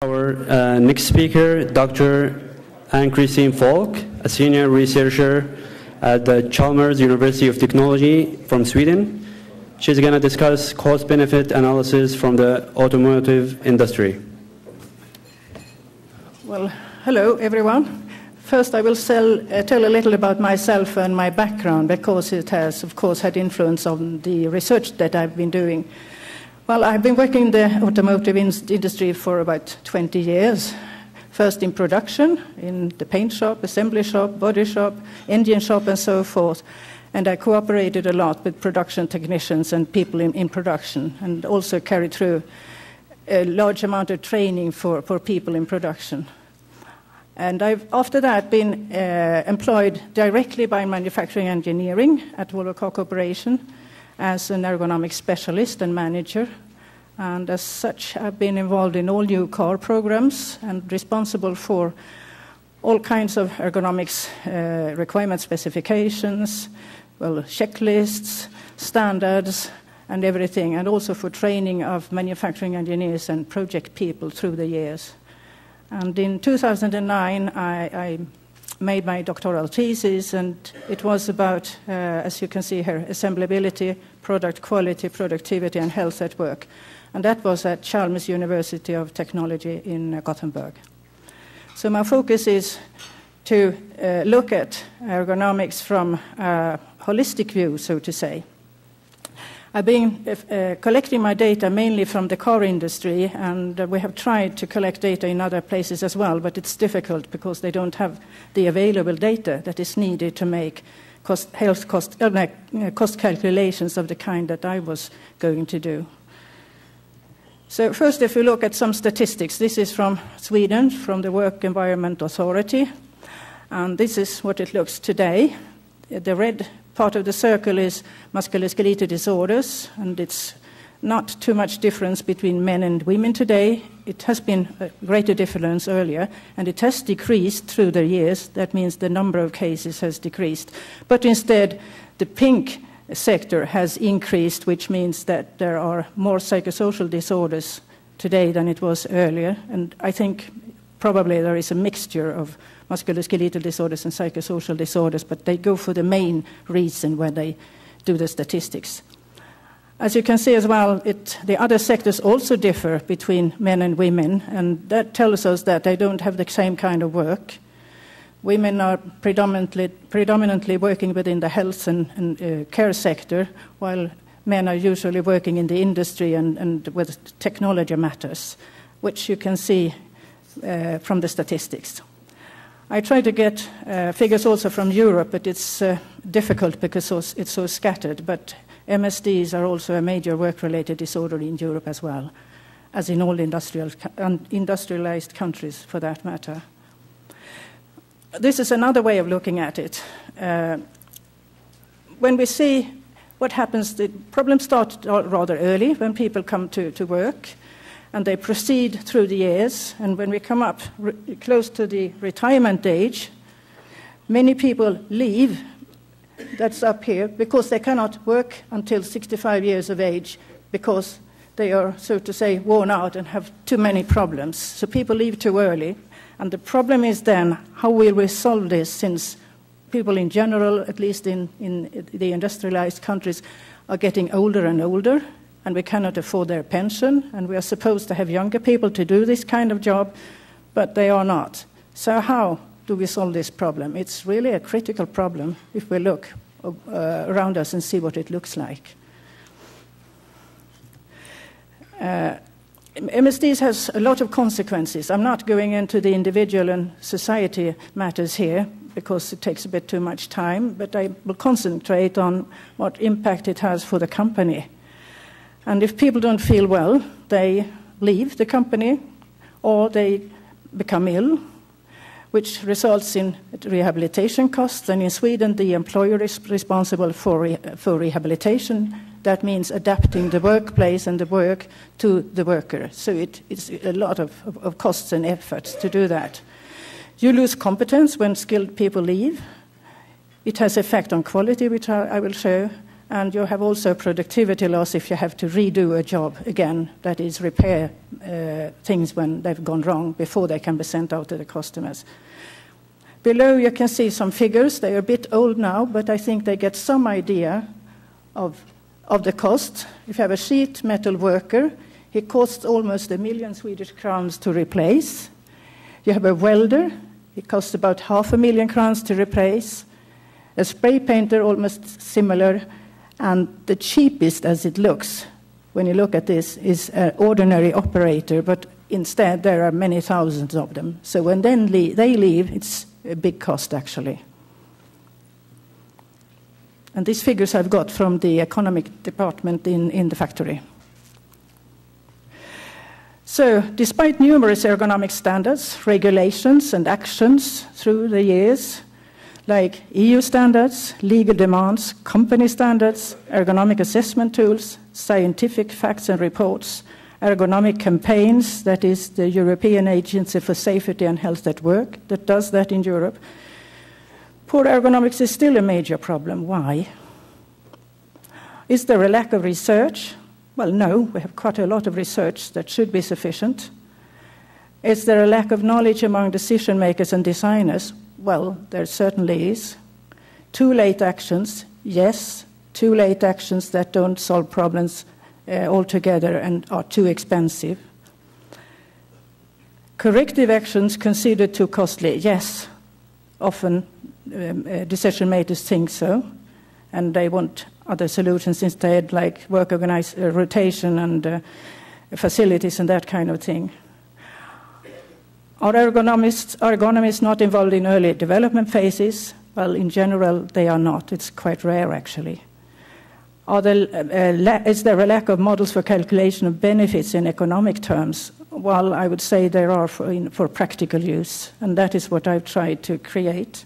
Our next speaker, Dr. Ann-Christine Falck, a senior researcher at the Chalmers University of Technology from Sweden. She's going to discuss cost-benefit analysis from the automotive industry. Well, hello, everyone. First, I will tell a little about myself and my background, because it has, of course, had influence on the research that I've been doing. Well, I've been working in the automotive industry for about 20 years. First in production, in the paint shop, assembly shop, body shop, engine shop, and so forth. And I cooperated a lot with production technicians and people in production, and also carried through a large amount of training for people in production. And I've, after that, been employed directly by manufacturing engineering at Volvo Car Corporation as an ergonomic specialist and manager. And as such, I've been involved in all new car programs and responsible for all kinds of ergonomics requirement specifications, well, checklists, standards, and everything, and also for training of manufacturing engineers and project people through the years. And in 2009, I made my doctoral thesis, and it was about, as you can see here, assemblability, product quality, productivity, and health at work. And that was at Chalmers University of Technology in Gothenburg. So my focus is to look at ergonomics from a holistic view, so to say. I've been collecting my data mainly from the car industry, and we have tried to collect data in other places as well, but it's difficult because they don't have the available data that is needed to make cost calculations of the kind that I was going to do. So first, if we look at some statistics, this is from Sweden, from the Work Environment Authority, and this is what it looks today. The red part of the circle is musculoskeletal disorders, and it's not too much difference between men and women today. It has been a greater difference earlier, and it has decreased through the years. That means the number of cases has decreased. But instead, the pink sector has increased, which means that there are more psychosocial disorders today than it was earlier. And I think probably there is a mixture of musculoskeletal disorders and psychosocial disorders, but they go for the main reason when they do the statistics. As you can see as well, the other sectors also differ between men and women, and that tells us that they don't have the same kind of work. Women are predominantly working within the health and care sector, while men are usually working in the industry and with technology matters, which you can see from the statistics. I try to get figures also from Europe, but it's difficult because it's so scattered. But MSDs are also a major work-related disorder in Europe as well, as in all industrialized countries for that matter. This is another way of looking at it. When we see what happens, the problems start rather early when people come to work, and they proceed through the years. And when we come up close to the retirement age, many people leave, that's up here, because they cannot work until 65 years of age because they are, so to say, worn out and have too many problems. So people leave too early. And the problem is then, how will we solve this, since people in general, at least in the industrialized countries, are getting older and older, and we cannot afford their pension, and we are supposed to have younger people to do this kind of job, but they are not. So how do we solve this problem? It's really a critical problem if we look around us and see what it looks like. MSDs has a lot of consequences. I'm not going into the individual and society matters here because it takes a bit too much time, but I will concentrate on what impact it has for the company. And if people don't feel well, they leave the company or they become ill, which results in rehabilitation costs. And in Sweden, the employer is responsible for rehabilitation. That means adapting the workplace and the work to the worker. So it's a lot of costs and efforts to do that. You lose competence when skilled people leave. It has effect on quality, which I will show. and you have also productivity loss if you have to redo a job again, that is repair things when they've gone wrong before they can be sent out to the customers. Below you can see some figures. They are a bit old now, but I think they get some idea of the cost. If you have a sheet metal worker, he costs almost 1 million Swedish crowns to replace. You have a welder, it costs about 500,000 crowns to replace. A spray painter, almost similar. And the cheapest as it looks, when you look at this, is an ordinary operator, but instead there are many thousands of them. So when they leave, it's a big cost actually. And these figures I've got from the economic department in the factory. So despite numerous ergonomic standards, regulations and actions through the years, like EU standards, legal demands, company standards, ergonomic assessment tools, scientific facts and reports, ergonomic campaigns, that is the European Agency for Safety and Health at Work that does that in Europe. Poor ergonomics is still a major problem. Why? Is there a lack of research? Well, no, we have quite a lot of research that should be sufficient. Is there a lack of knowledge among decision makers and designers? Well, there certainly is. Too late actions, yes. Too late actions that don't solve problems altogether and are too expensive. Corrective actions considered too costly, yes. Often decision makers think so, and they want other solutions instead, like work rotation and facilities and that kind of thing. Are ergonomists not involved in early development phases? Well, in general, they are not. It's quite rare, actually. Is there a lack of models for calculation of benefits in economic terms? Well, I would say there are for practical use, and that is what I've tried to create.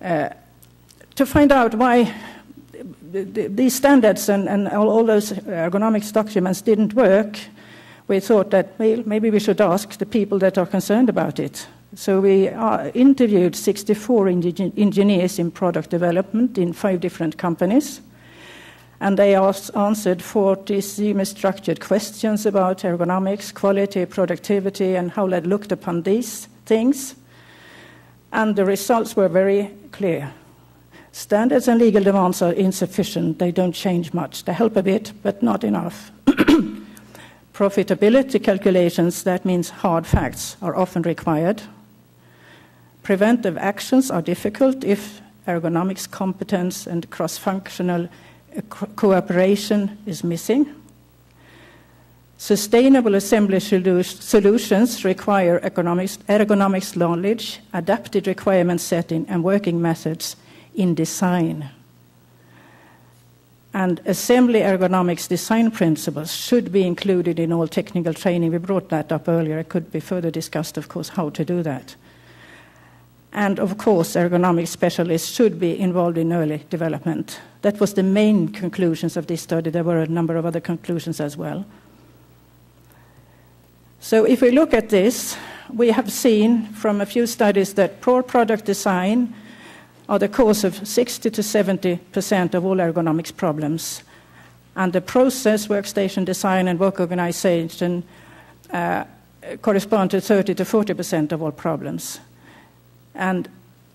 To find out why these standards and all those ergonomics documents didn't work, we thought that maybe we should ask the people that are concerned about it. So we interviewed 64 engineers in product development in 5 different companies, and they answered 40 semi-structured questions about ergonomics, quality, productivity, and how they looked upon these things. And the results were very clear. Standards and legal demands are insufficient. They don't change much. They help a bit, but not enough. Profitability calculations, that means hard facts, are often required. Preventive actions are difficult if ergonomics competence and cross-functional cooperation is missing. Sustainable assembly solutions require ergonomics knowledge, adapted requirement setting, and working methods in design. And assembly ergonomics design principles should be included in all technical training. We brought that up earlier. It could be further discussed, of course, how to do that. And, of course, ergonomics specialists should be involved in early development. That was the main conclusions of this study. There were a number of other conclusions as well. So if we look at this, we have seen from a few studies that poor product design are the cause of 60 to 70% of all ergonomics problems. And the process, workstation design, and work organization correspond to 30 to 40% of all problems. And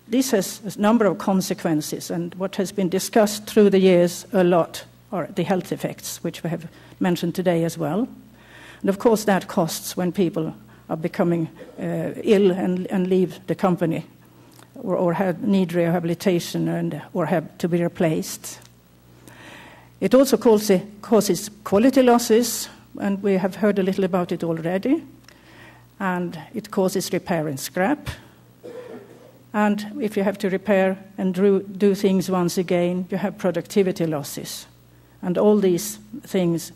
this has a number of consequences, and what has been discussed through the years a lot are the health effects, which we have mentioned today as well. And of course that costs when people are becoming ill and leave the company, or need rehabilitation or have to be replaced. It also causes quality losses, and we have heard a little about it already. And it causes repair and scrap. And if you have to repair and do things once again, you have productivity losses. And all these things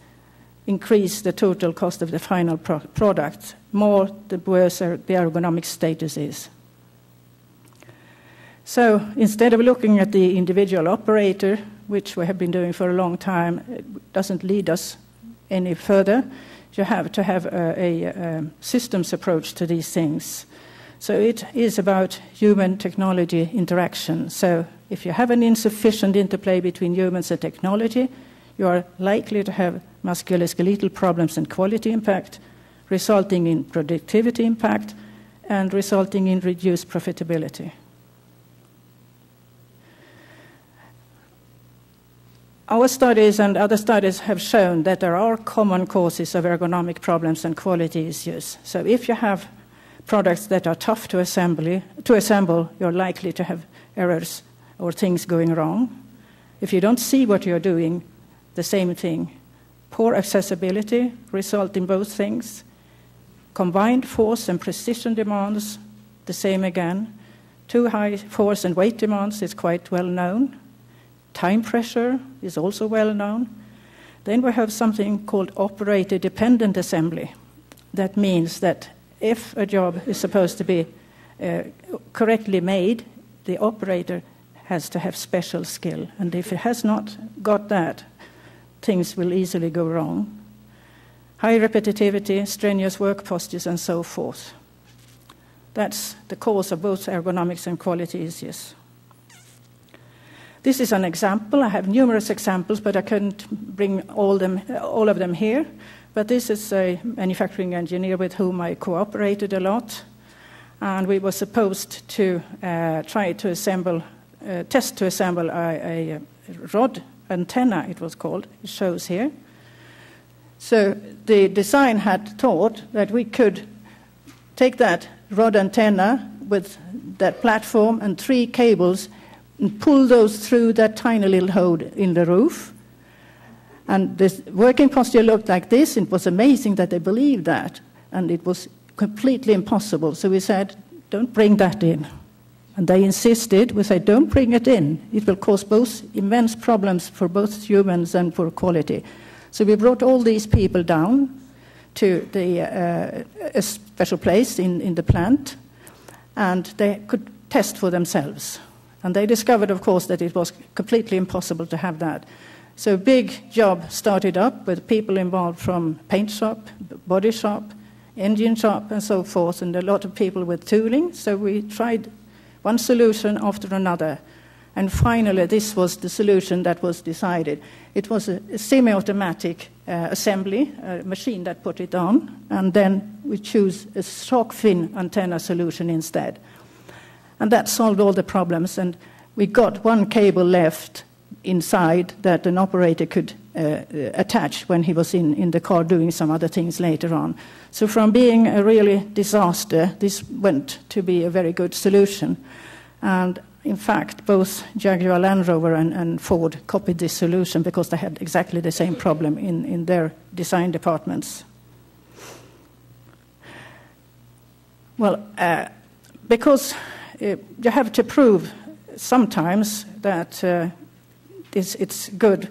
increase the total cost of the final product, more the worse the ergonomic status is. So instead of looking at the individual operator, which we have been doing for a long time, it doesn't lead us any further. You have to have a systems approach to these things. So it is about human-technology interaction. So If you have an insufficient interplay between humans and technology, you are likely to have musculoskeletal problems and quality impact, resulting in productivity impact, and resulting in reduced profitability. Our studies and other studies have shown that there are common causes of ergonomic problems and quality issues. So if you have products that are tough to assemble, you're likely to have errors or things going wrong. If you don't see what you're doing, the same thing. Poor accessibility result in both things. Combined force and precision demands, the same again. Too high force and weight demands is quite well known. Time pressure is also well known. Then we have something called operator-dependent assembly. That means that if a job is supposed to be correctly made, the operator has to have special skill. And if it has not got that, things will easily go wrong. High repetitivity, strenuous work postures, and so forth. That's the cause of both ergonomics and quality issues. This is an example. I have numerous examples, but I couldn't bring all of them here. But this is a manufacturing engineer with whom I cooperated a lot. And we were supposed to try to assemble, test to assemble a rod antenna, it was called. It shows here. So the design had thought that we could take that rod antenna with that platform and 3 cables and pull those through that tiny little hole in the roof. And this working posture looked like this. It was amazing that they believed that. And it was completely impossible. So we said, don't bring that in. And they insisted. We said, don't bring it in. It will cause both immense problems for both humans and for quality. So we brought all these people down to a special place in the plant. And they could test for themselves. And they discovered, of course, that it was completely impossible to have that. So a big job started up with people involved from paint shop, body shop, engine shop, and so forth, and a lot of people with tooling. So we tried one solution after another. And finally, this was the solution that was decided. It was a semi-automatic assembly, a machine that put it on, and then we choose a shark fin antenna solution instead. And that solved all the problems, and we got one cable left inside that an operator could attach when he was in the car doing some other things later on. So from being a really disaster, this went to be a very good solution. And in fact, both Jaguar Land Rover and Ford copied this solution because they had exactly the same problem in their design departments. Well, because you have to prove sometimes that it's good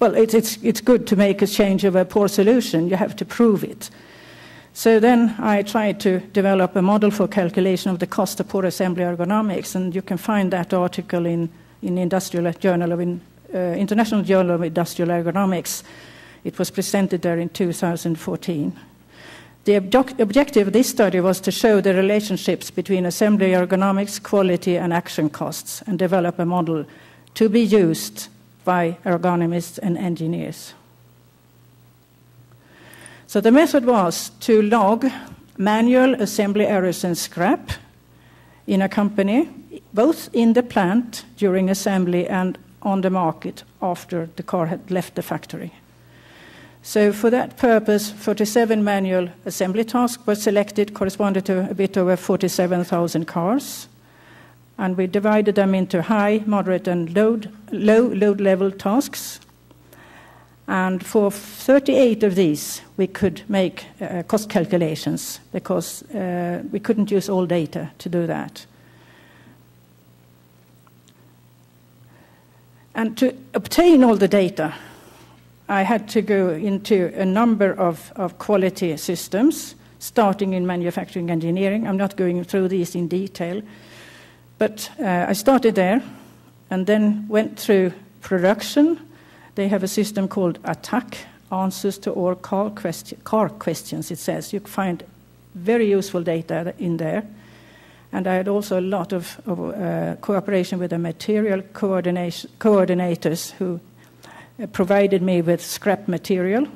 it's good to make a change of a poor solution. You have to prove it. So then I tried to develop a model for calculation of the cost of poor assembly ergonomics, and you can find that article in International Journal of Industrial Ergonomics. It was presented there in 2014. The objective of this study was to show the relationships between assembly ergonomics, quality, and action costs, and develop a model to be used by ergonomists and engineers. So the method was to log manual assembly errors and scrap in a company, both in the plant during assembly and on the market after the car had left the factory. So for that purpose, 47 manual assembly tasks were selected, corresponding to a bit over 47,000 cars. And we divided them into high, moderate, and low load level tasks. And for 38 of these, we could make cost calculations because we couldn't use all data to do that. And to obtain all the data, I had to go into a number of quality systems, starting in manufacturing engineering. I'm not going through these in detail, but I started there and then went through production. They have a system called ATTACK, Answers to All Car Questions, it says. You can find very useful data in there. And I had also a lot of cooperation with the material coordinators who provided me with scrap material.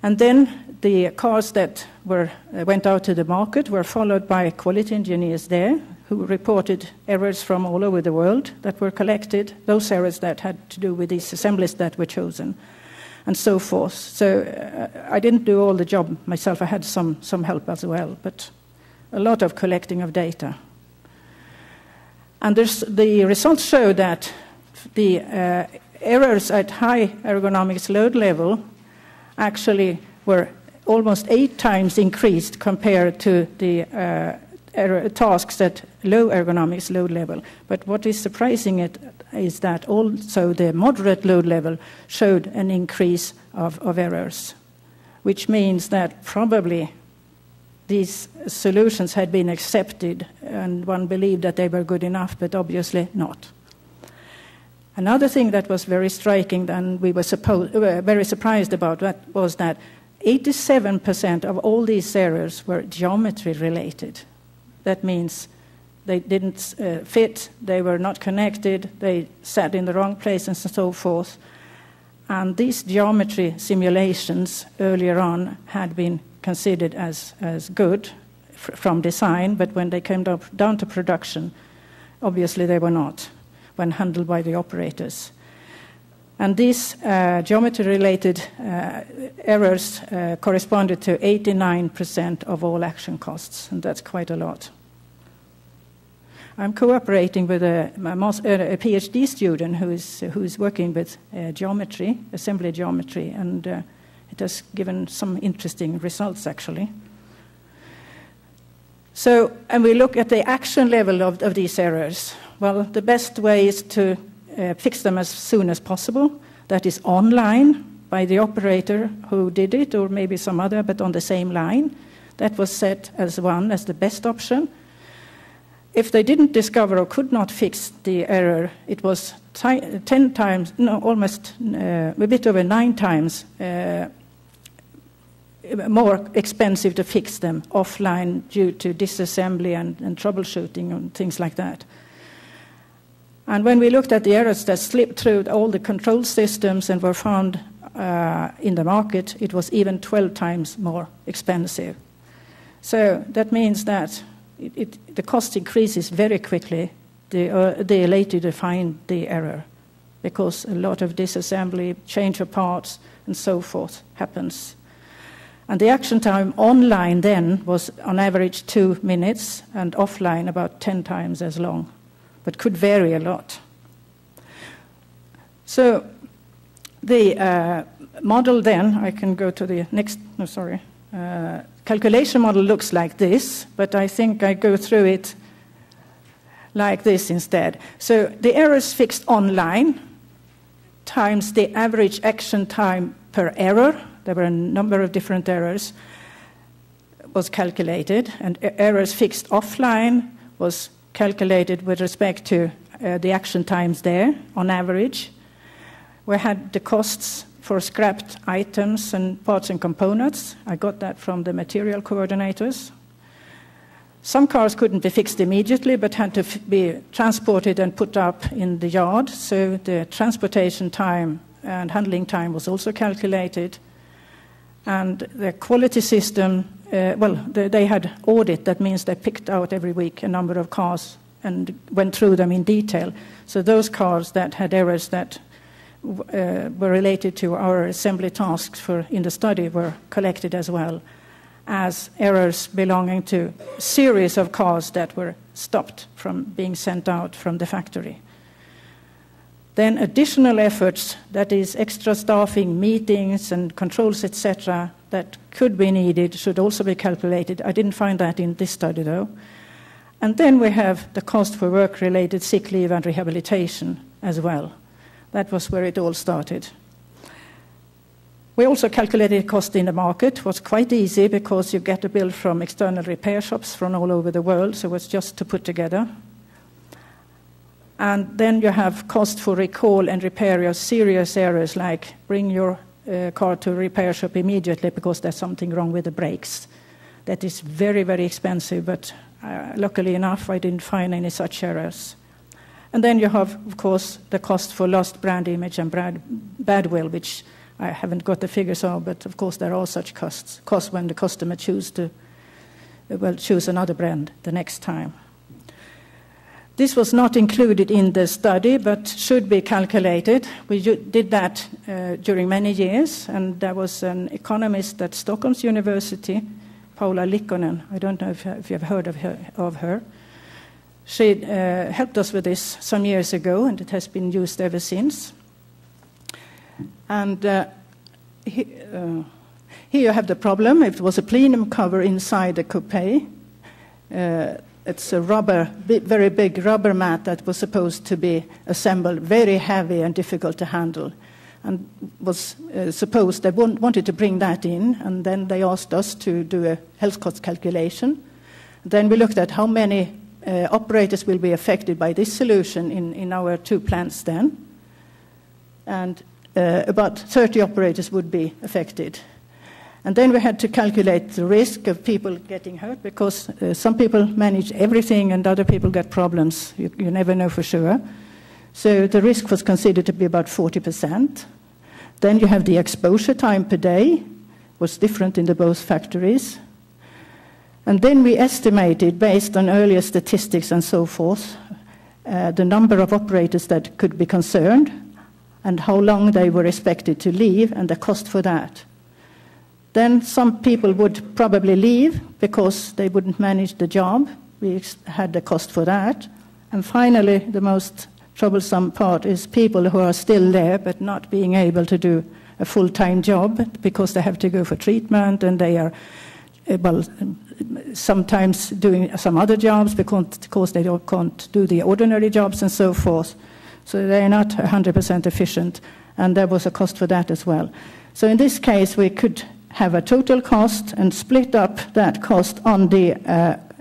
And then the cars that went out to the market were followed by quality engineers there who reported errors from all over the world that were collected, those errors that had to do with these assemblies that were chosen, and so forth. So I didn't do all the job myself. I had some help as well, but a lot of collecting of data. And the results show that the errors at high ergonomics load level actually were almost 8 times increased compared to the tasks at low ergonomics load level. But what is surprising is that also the moderate load level showed an increase of errors, which means that probably these solutions had been accepted and one believed that they were good enough, but obviously not. Another thing that was very striking and we were very surprised about was that 87% of all these errors were geometry related. That means they didn't fit, they were not connected, they sat in the wrong place and so forth. And these geometry simulations earlier on had been considered as good from design, but when they came down to production, obviously they were not, when handled by the operators. And these geometry-related errors corresponded to 89% of all action costs, and that's quite a lot. I'm cooperating with a PhD student who is working with geometry, assembly geometry, and it has given some interesting results, actually. So, and we look at the action level of these errors. Well, the best way is to fix them as soon as possible. That is online by the operator who did it, or maybe some other, but on the same line. That was set as the best option. If they didn't discover or could not fix the error, it was 10 times, no, almost a bit over 9 times more expensive to fix them offline due to disassembly and troubleshooting and things like that. And when we looked at the errors that slipped through all the control systems and were found in the market, it was even 12 times more expensive. So that means that the cost increases very quickly the later you find the error, because a lot of disassembly, change of parts, and so forth happens. And the action time online then was on average 2 minutes, and offline about 10 times as long, but could vary a lot. So the model then, I can go to the next, calculation model looks like this, but I think I go through it like this instead. So the errors fixed online times the average action time per error, there were a number of different errors, was calculated, and errors fixed offline was calculated with respect to the action times there on average. We had the costs for scrapped items and parts and components. I got that from the material coordinators. Some cars couldn't be fixed immediately, but had to be transported and put up in the yard, so the transportation time and handling time was also calculated. And the quality system, they had audit. That means they picked out every week a number of cars and went through them in detail. So those cars that had errors that were related to our assembly tasks in the study were collected as well as errors belonging to a series of cars that were stopped from being sent out from the factory. Then additional efforts, that is extra staffing, meetings and controls, etc., that could be needed should also be calculated. I didn't find that in this study, though. And then we have the cost for work-related sick leave and rehabilitation as well. That was where it all started. We also calculated cost in the market. It was quite easy because you get a bill from external repair shops from all over the world, so it's just to put together. And then you have cost for recall and repair of serious errors, like bring your car to a repair shop immediately because there's something wrong with the brakes. That is very, very expensive, but luckily enough, I didn't find any such errors. And then you have, of course, the cost for lost brand image and badwill, which I haven't got the figures of, but of course there are such costs when the customer choose another brand the next time. This was not included in the study, but should be calculated. We did that during many years, and there was an economist at Stockholm's University, Paula Likkonen. I don't know if you've heard of her. She helped us with this some years ago, and it has been used ever since. And here you have the problem. It was a plenum cover inside the coupe. It's a very big rubber mat that was supposed to be assembled, very heavy and difficult to handle. And was supposed, they wanted to bring that in, and then they asked us to do a health cost calculation. Then we looked at how many operators will be affected by this solution in our 2 plants then. And about 30 operators would be affected. And then we had to calculate the risk of people getting hurt, because some people manage everything and other people get problems. You never know for sure. So the risk was considered to be about 40%. Then you have the exposure time per day, was different in the both factories. And then we estimated, based on earlier statistics and so forth, the number of operators that could be concerned and how long they were expected to leave and the cost for that. Then some people would probably leave because they wouldn't manage the job. We had the cost for that. And finally, the most troublesome part is people who are still there but not being able to do a full-time job because they have to go for treatment, and they are sometimes doing some other jobs because they can't do the ordinary jobs and so forth. So they are not 100% efficient, and there was a cost for that as well. So in this case, we could have a total cost and split up that cost on the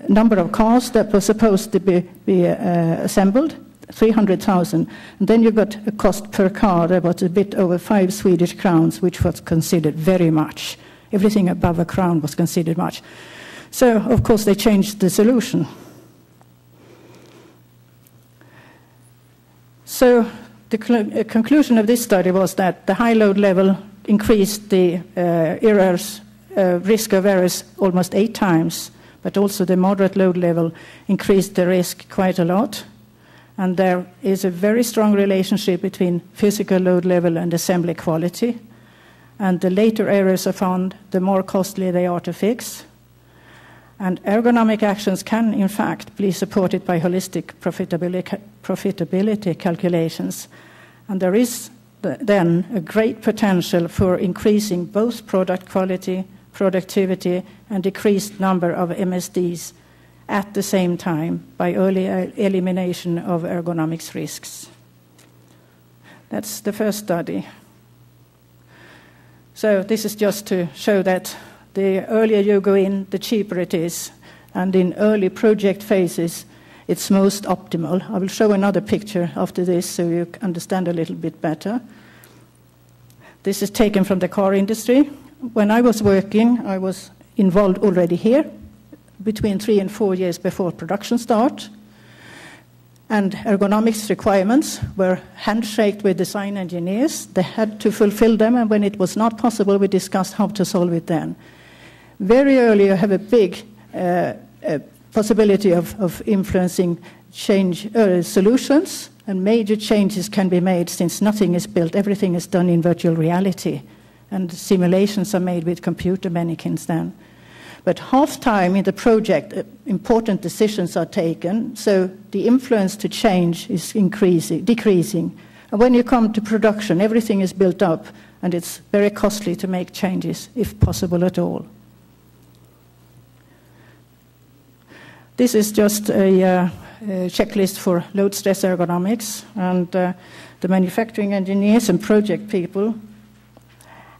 number of cars that were supposed to be assembled, 300,000. And then you got a cost per car that was a bit over 5 Swedish crowns, which was considered very much. Everything above a crown was considered much. So, of course, they changed the solution. So the conclusion of this study was that the high load level increased the risk of errors almost 8 times, but also the moderate load level increased the risk quite a lot. And there is a very strong relationship between physical load level and assembly quality. And the later errors are found, the more costly they are to fix. And ergonomic actions can, in fact, be supported by holistic profitability calculations. And there is then a great potential for increasing both product quality, productivity, and decreased number of MSDs at the same time by early elimination of ergonomics risks. That's the first study. So this is just to show that the earlier you go in, the cheaper it is. And in early project phases, it's most optimal. I will show another picture after this so you understand a little bit better. This is taken from the car industry. When I was working, I was involved already here, between 3 and 4 years before production start. And ergonomics requirements were handshaked with design engineers. They had to fulfill them, and when it was not possible, we discussed how to solve it then. Very early, you have a big possibility of influencing change solutions, and major changes can be made since nothing is built. Everything is done in virtual reality, and simulations are made with computer mannequins then. But half time in the project, important decisions are taken, so the influence to change is decreasing. And when you come to production, everything is built up, and it's very costly to make changes, if possible at all. This is just a checklist for load stress ergonomics, and the manufacturing engineers and project people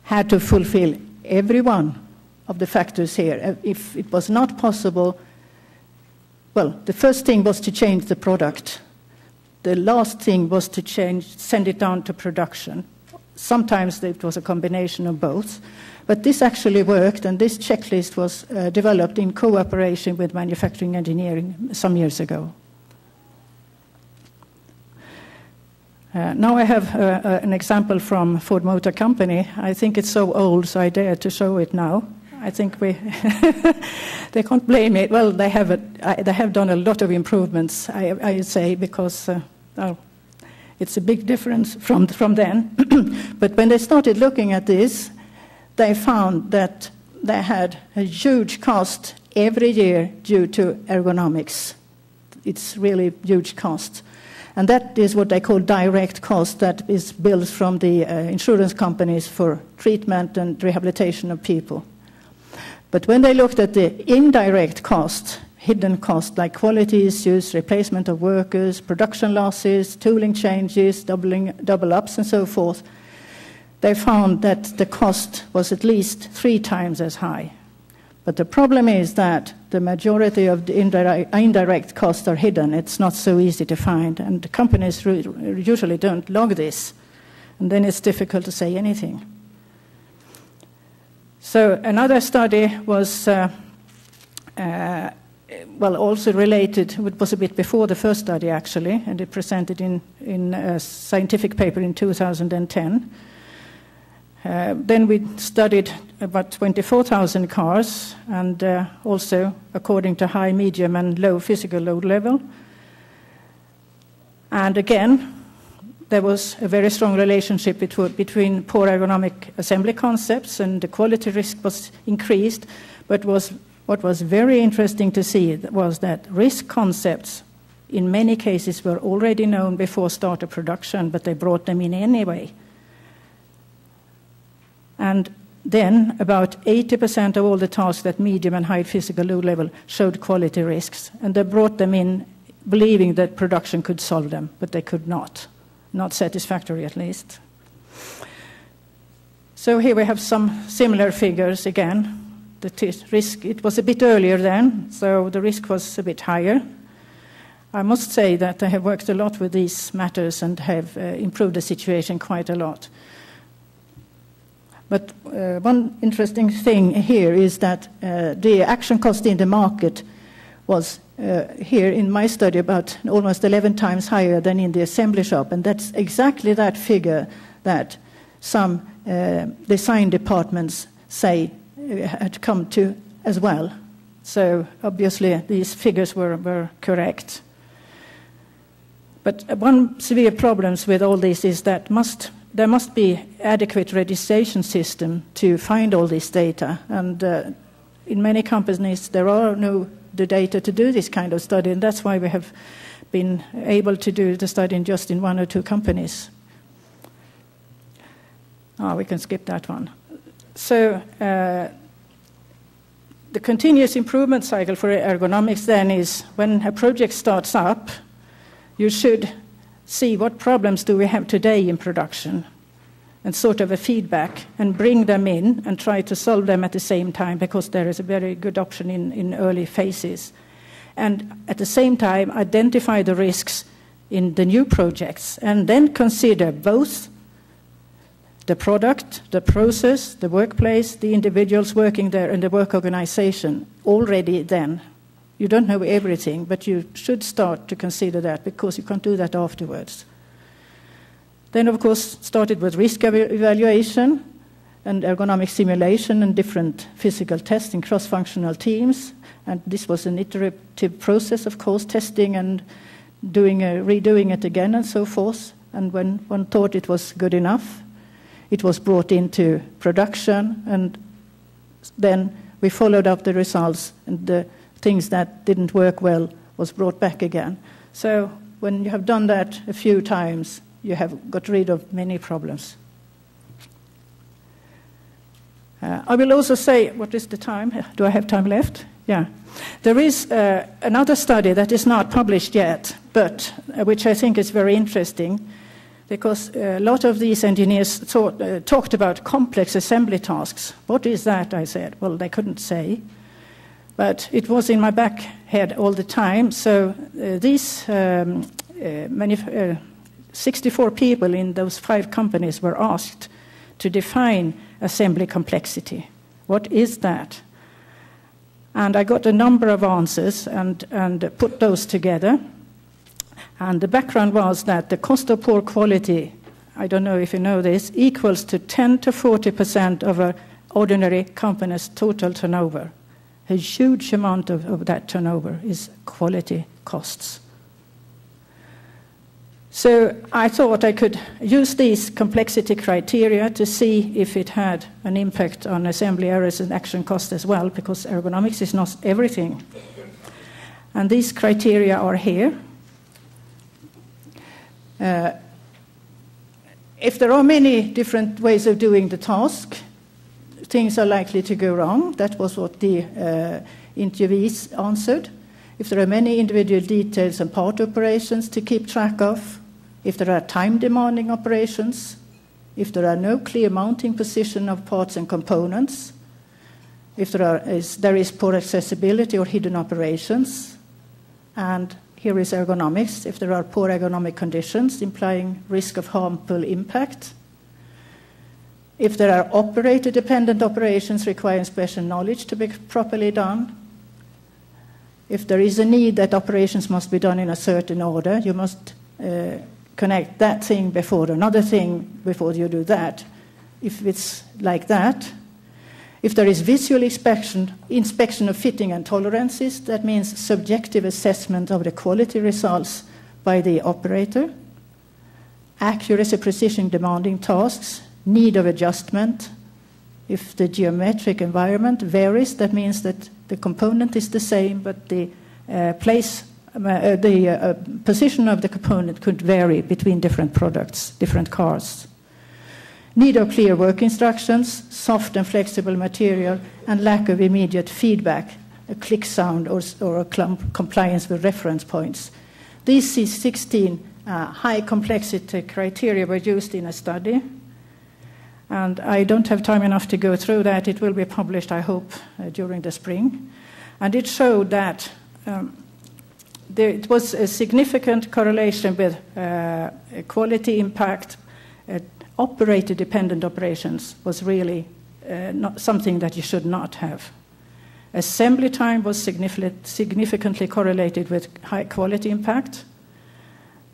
had to fulfill every one of the factors here. If it was not possible, well, the first thing was to change the product. The last thing was to send it down to production. sometimes it was a combination of both. But this actually worked, and this checklist was developed in cooperation with manufacturing engineering some years ago. Now I have an example from Ford Motor Company. I think it's so old, so I dare to show it now. I think they can't blame it. Well, they have done a lot of improvements, I say, because it's a big difference from then. But when they started looking at this, they found that they had a huge cost every year due to ergonomics. It's really huge cost. And that is what they call direct cost, that is billed from the insurance companies for treatment and rehabilitation of people. But when they looked at the indirect cost, hidden cost, like quality issues, replacement of workers, production losses, tooling changes, double-ups, and so forth, they found that the cost was at least 3 times as high. But the problem is that the majority of the indirect costs are hidden. It's not so easy to find, and the companies usually don't log this, and then it's difficult to say anything. So another study was, also related, it was a bit before the first study actually, and it presented in a scientific paper in 2010. Then we studied about 24,000 cars, and also according to high, medium, and low physical load level. And again, there was a very strong relationship between poor ergonomic assembly concepts, and the quality risk was increased. But what was very interesting to see was that risk concepts in many cases were already known before start of production, but they brought them in anyway. And then about 80% of all the tasks at medium and high physical load level showed quality risks. And they brought them in believing that production could solve them, but they could not satisfactory at least. So here we have some similar figures again. The risk, it was a bit earlier then, so the risk was a bit higher. I must say that I have worked a lot with these matters and have improved the situation quite a lot. But one interesting thing here is that the action cost in the market was here in my study about almost 11 times higher than in the assembly shop, and that's exactly that figure that some design departments say had come to as well. So obviously these figures were correct. But one severe problem with all this is that there must be adequate registration system to find all this data. And in many companies, there are no the data to do this kind of study, and that's why we have been able to do the study just in 1 or 2 companies. We can skip that one. So the continuous improvement cycle for ergonomics then is when a project starts up, you should see what problems do we have today in production and sort of a feedback and bring them in and try to solve them at the same time, because there is a very good option in early phases. And at the same time, identify the risks in the new projects and then consider both the product, the process, the workplace, the individuals working there, and the work organization already then. You don't know everything, but you should start to consider that, because you can't do that afterwards. Then, of course, started with risk evaluation and ergonomic simulation and different physical tests in cross-functional teams. And this was an iterative process, of course, testing and redoing it again and so forth. And when one thought it was good enough, it was brought into production, and then we followed up the results, and the things that didn't work well was brought back again. So when you have done that a few times, you have got rid of many problems. I will also say, what is the time? Do I have time left? Yeah. There is another study that is not published yet, but which I think is very interesting, because a lot of these engineers talked about complex assembly tasks. What is that, I said? Well, they couldn't say. But it was in my back head all the time. So these 64 people in those 5 companies were asked to define assembly complexity. What is that? And I got a number of answers and put those together. And the background was that the cost of poor quality, I don't know if you know this, equals to 10 to 40% of an ordinary company's total turnover. A huge amount of that turnover is quality costs. So I thought I could use these complexity criteria to see if it had an impact on assembly errors and action costs as well, because ergonomics is not everything. And these criteria are here. If there are many different ways of doing the task, things are likely to go wrong. That was what the interviewees answered. If there are many individual details and part operations to keep track of, if there are time-demanding operations, if there are no clear mounting position of parts and components, if there is poor accessibility or hidden operations, and here is ergonomics, if there are poor ergonomic conditions implying risk of harmful impact, if there are operator-dependent operations requiring special knowledge to be properly done, if there is a need that operations must be done in a certain order, you must connect that thing before another thing before you do that. If it's like that, if there is visual inspection of fitting and tolerances, that means subjective assessment of the quality results by the operator, accuracy, precision demanding tasks, need of adjustment. If the geometric environment varies, that means that the component is the same, but the position of the component could vary between different products, different cars. Need of clear work instructions, soft and flexible material, and lack of immediate feedback, a click sound or a compliance with reference points. These 16 high complexity criteria were used in a study. And I don't have time enough to go through that. It will be published, I hope, during the spring. And it showed that it was a significant correlation with quality impact. Operator-dependent operations was really not something that you should not have. Assembly time was significantly correlated with high quality impact.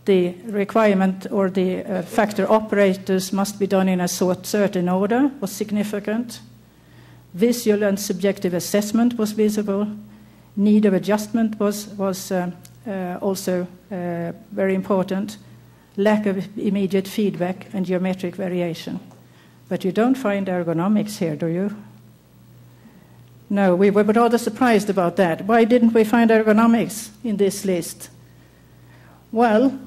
The requirement or the factor operators must be done in a certain order was significant. Visual and subjective assessment was visible. Need of adjustment was also very important. Lack of immediate feedback and geometric variation. But you don't find ergonomics here, do you? No, we were rather surprised about that. Why didn't we find ergonomics in this list? Well,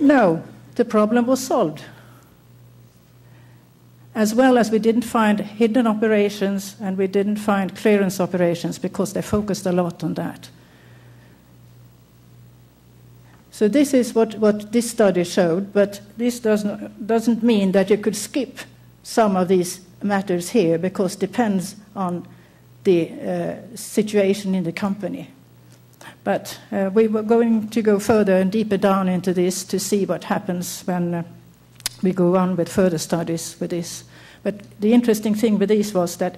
no, the problem was solved. As well as we didn't find hidden operations and we didn't find clearance operations because they focused a lot on that. So this is what this study showed, but this doesn't mean that you could skip some of these matters here because it depends on the situation in the company. But we were going to go further and deeper down into this to see what happens when we go on with further studies with this. But the interesting thing with this was that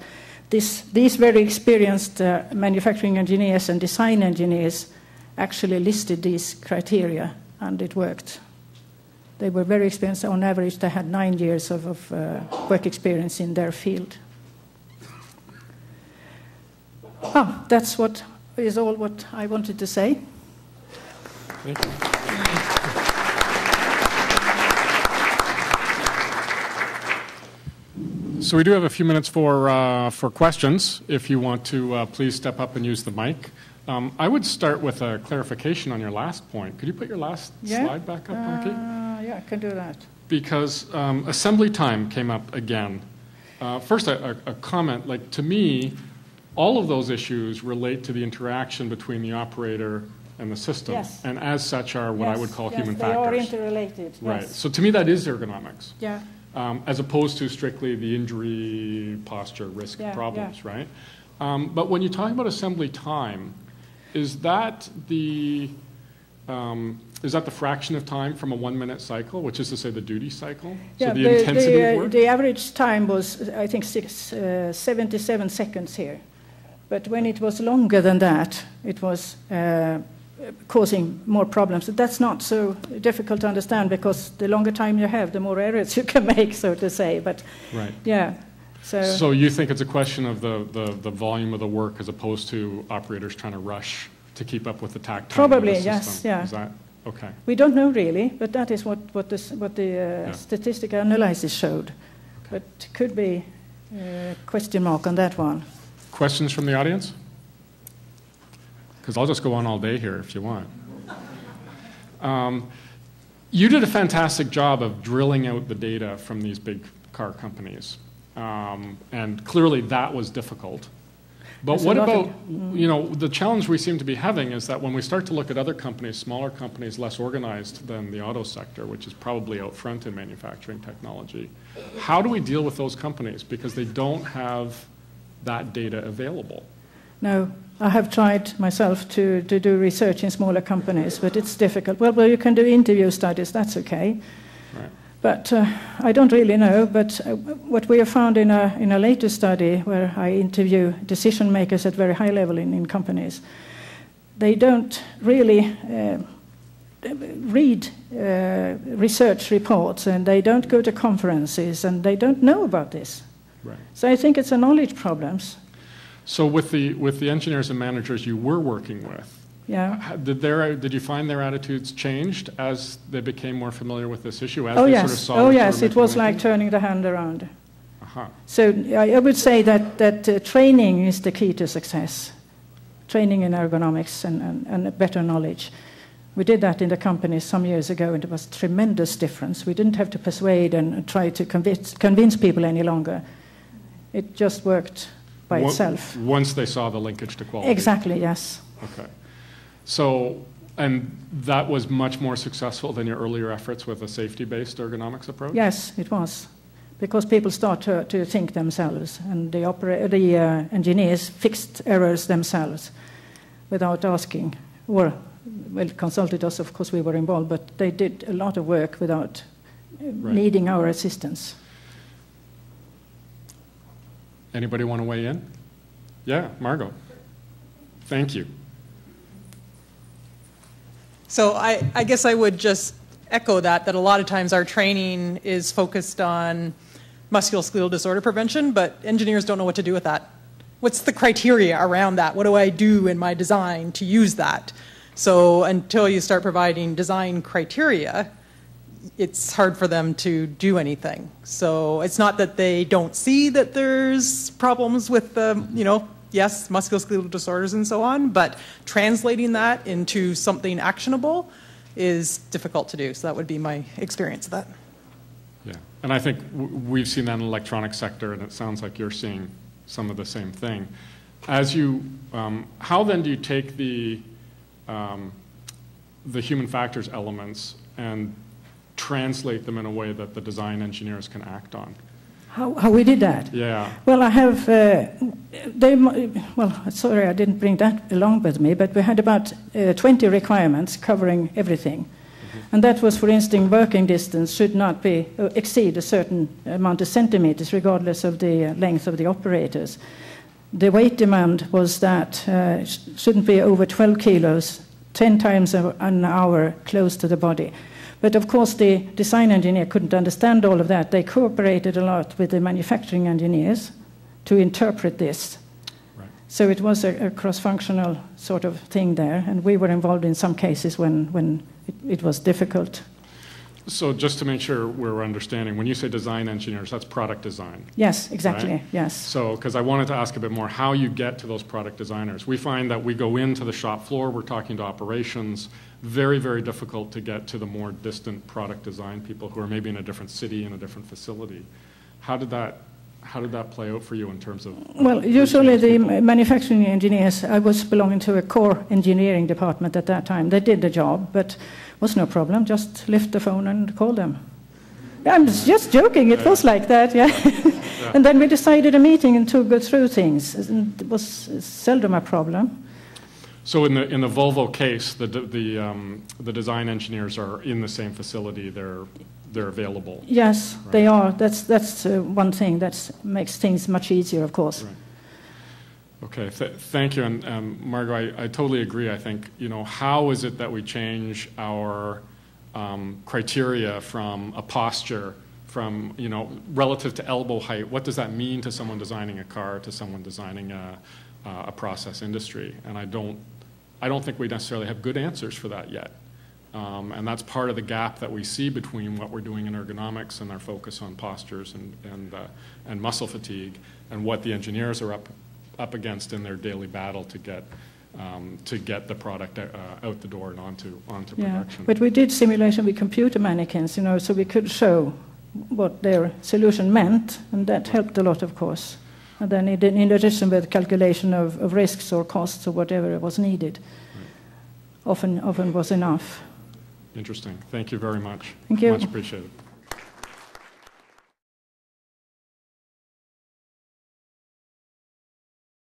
these very experienced manufacturing engineers and design engineers actually listed these criteria, and it worked. They were very experienced. On average, they had 9 years of work experience in their field. That's what is all what I wanted to say. Thank you. So we do have a few minutes for questions. If you want to, please step up and use the mic. I would start with a clarification on your last point. Could you put your last slide back up, Anki? Yeah, I can do that. Because assembly time came up again. First, a comment. Like, to me, all of those issues relate to the interaction between the operator and the system. Yes. And as such are what I would call human factors. They are interrelated. Right. Yes. So to me, that is ergonomics. Yeah. As opposed to strictly the injury, posture, risk problems, right? But when you talk about assembly time, is that the is that the fraction of time from a 1-minute cycle, which is to say the duty cycle? Yeah, so the intensity of work? The average time was, I think, 77 seconds here. But when it was longer than that, it was causing more problems. That's not so difficult to understand because the longer time you have, the more errors you can make, so to say. But right. Yeah. So you think it's a question of the volume of the work as opposed to operators trying to rush to keep up with the takt time? Probably, of the yes. system? Yeah. Is that okay? We don't know really, but that is what the statistical analysis showed. Okay. But could be a question mark on that one. Questions from the audience? Because I'll just go on all day here if you want. You did a fantastic job of drilling out the data from these big car companies. And clearly that was difficult. But what about, the challenge we seem to be having is that when we start to look at other companies, smaller companies, less organized than the auto sector, which is probably out front in manufacturing technology, how do we deal with those companies? Because they don't have that data available. No, I have tried myself to do research in smaller companies, but it's difficult. Well, you can do interview studies, that's okay. Right. But I don't really know. But what we have found in a later study where I interview decision makers at very high level in companies, they don't really read research reports, and they don't go to conferences, and they don't know about this. Right. So I think it's a knowledge problem. So with the engineers and managers you were working with, yeah, did you find their attitudes changed as they became more familiar with this issue? As oh they yes, sort of saw oh yes, it was making? like turning the hand around. Uh-huh. So I would say that training is the key to success. Training in ergonomics and better knowledge. We did that in the company some years ago, and it was a tremendous difference. We didn't have to persuade and try to convince people any longer. It just worked by itself. Once they saw the linkage to quality. Exactly, yes. Okay. So, and that was much more successful than your earlier efforts with a safety-based ergonomics approach? Yes, it was. Because people start to think themselves, and the engineers fixed errors themselves without asking. Well, consulted us, of course we were involved, but they did a lot of work without needing our assistance. Anybody want to weigh in? Yeah, Margot. Thank you. So I guess I would just echo that a lot of times our training is focused on musculoskeletal disorder prevention, but engineers don't know what to do with that. What's the criteria around that? What do I do in my design to use that? So until you start providing design criteria, it's hard for them to do anything. So it's not that they don't see that there's problems with the, yes, musculoskeletal disorders and so on, but translating that into something actionable is difficult to do. So that would be my experience of that. Yeah, and I think we've seen that in the electronics sector, and it sounds like you're seeing some of the same thing. As you, how then do you take the human factors elements and translate them in a way that the design engineers can act on? How we did that? Yeah. Well, I have, sorry I didn't bring that along with me, but we had about 20 requirements covering everything. Mm-hmm. And that was, for instance, working distance should not exceed a certain amount of centimeters, regardless of the length of the operators. The weight demand was that shouldn't be over 12 kilos, 10 times an hour close to the body. But of course, the design engineer couldn't understand all of that. They cooperated a lot with the manufacturing engineers to interpret this. Right. So it was a cross-functional sort of thing there, and we were involved in some cases when it was difficult. So just to make sure we're understanding, when you say design engineers, that's product design. Yes, exactly, right? yes. So, because I wanted to ask a bit more how you get to those product designers. We find that we go into the shop floor, we're talking to operations, very, very difficult to get to the more distant product design people who are maybe in a different city, in a different facility. How did that play out for you in terms of... Well, usually the manufacturing engineers, I was belonging to a core engineering department at that time. They did the job, but was no problem. Just lift the phone and call them. I'm just joking. It was like that, yeah. Yeah. And then we decided a meeting and to go through things. It was seldom a problem. So in the Volvo case, the design engineers are in the same facility. They're available. Yes, Right. they are. That's one thing that makes things much easier, of course. Right. Okay, thank you. And Margot, I totally agree. I think, how is it that we change our criteria from a posture, from, relative to elbow height? What does that mean to someone designing a car, to someone designing a process industry? And I don't think we necessarily have good answers for that yet. And that's part of the gap that we see between what we're doing in ergonomics and our focus on postures and muscle fatigue, and what the engineers are up against in their daily battle to get the product out the door and onto production. But we did simulation with computer mannequins, so we could show what their solution meant, and that helped a lot, of course. And then in addition with calculation of risks or costs or whatever was needed, often was enough. Interesting. Thank you very much. Thank you. Much appreciated.